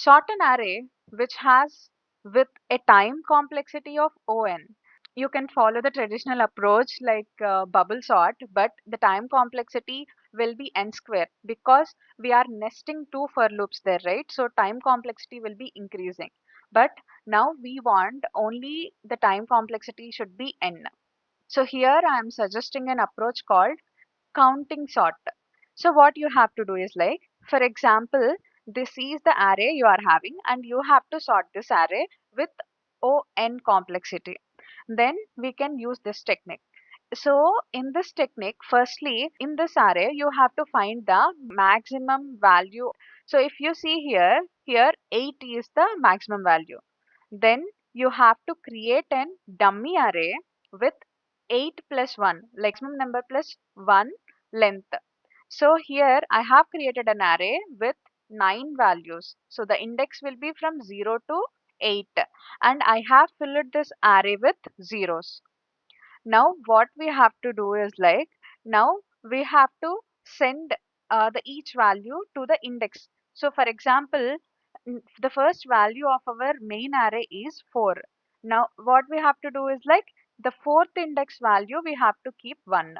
Sort an array which has with a time complexity of on. You can follow the traditional approach like bubble sort, but the time complexity will be n square because we are nesting two for loops there, right? So time complexity will be increasing. But now we want only the time complexity should be n. So here I am suggesting an approach called counting sort. So what you have to do is like, for example, this is the array you are having and you have to sort this array with on complexity. Then we can use this technique. So in this technique, firstly, in this array, you have to find the maximum value. So if you see here 8 is the maximum value. Then you have to create an dummy array with 8 plus 1, like maximum number plus 1 length. So here I have created an array with 9 values. So the index will be from 0 to 8 and I have filled this array with zeros. Now what we have to do is like, now we have to send the each value to the index. So for example, the first value of our main array is 4. Now what we have to do is like, the fourth index value we have to keep 1.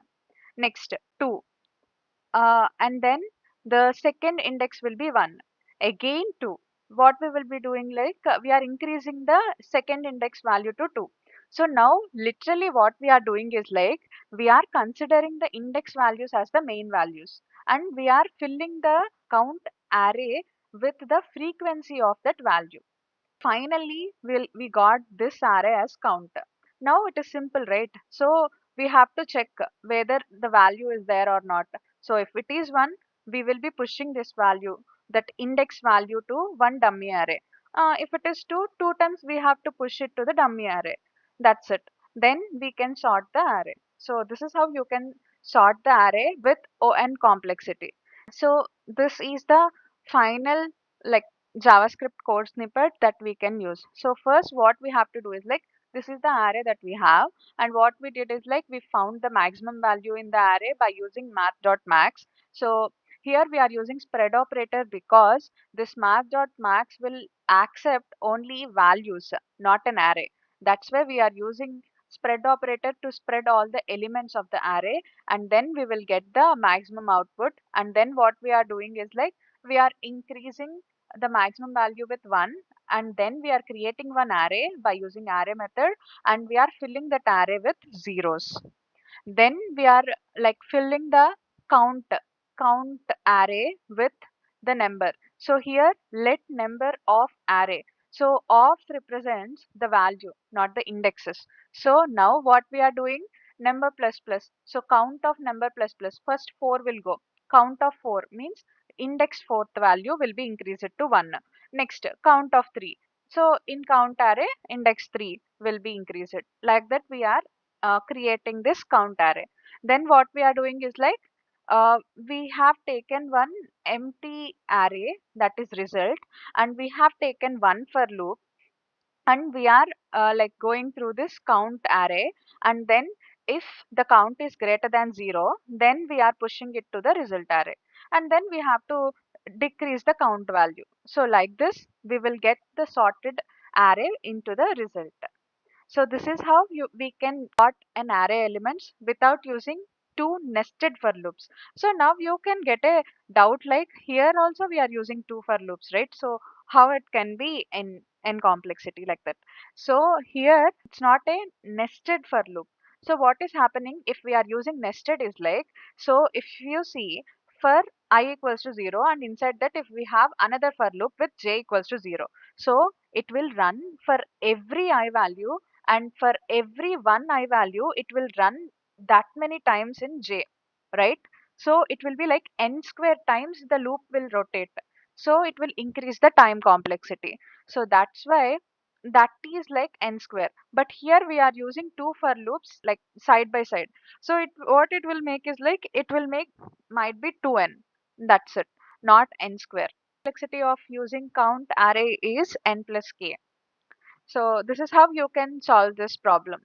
Next 2, and then the second index will be 1, again 2. What we will be doing, like we are increasing the second index value to 2. So now literally what we are doing is like, we are considering the index values as the main values and we are filling the count array with the frequency of that value. Finally we got this array as count. Now it is simple, right? So we have to check whether the value is there or not. So if it is 1, we will be pushing this value, that index value, to one dummy array. If it is 2, 2 times we have to push it to the dummy array. That's it. Then we can sort the array. So this is how you can sort the array with on complexity. So this is the final, like, JavaScript code snippet that we can use. So first what we have to do is like, this is the array that we have, and what we did is like, we found the maximum value in the array by using math.max. So here we are using spread operator because this math.max will accept only values, not an array. That's why we are using spread operator to spread all the elements of the array, and then we will get the maximum output. And then what we are doing is like, we are increasing the maximum value with 1, and then we are creating one array by using array method, and we are filling that array with zeros. Then we are like filling the count count array with the number. So here let number of array. So of represents the value, not the indexes. So now what we are doing, number plus plus. So count of number plus plus. First 4 will go. Count of 4 means index fourth value will be increased to 1. Next count of 3. So in count array index 3 will be increased. Like that we are creating this count array. Then what we are doing is like, we have taken one empty array, that is result, and we have taken one for loop, and we are like going through this count array, and then if the count is greater than 0, then we are pushing it to the result array, and then we have to decrease the count value. So like this we will get the sorted array into the result. So this is how we can sort an array elements without using two nested for loops. So now you can get a doubt like, here also we are using two for loops, right? So how it can be in complexity like that? So here it's not a nested for loop. So what is happening if we are using nested is like, so if you see, for I equals to 0, and inside that if we have another for loop with j equals to 0, so it will run for every I value, and for every one I value it will run that many times in j, right? So it will be like n square times the loop will rotate, so it will increase the time complexity. So that's why that is like n square, but here we are using two for loops like side by side. So it, what it will make is like, it will make, might be 2n, that's it, not n square. Complexity of using count array is n plus k. So this is how you can solve this problem.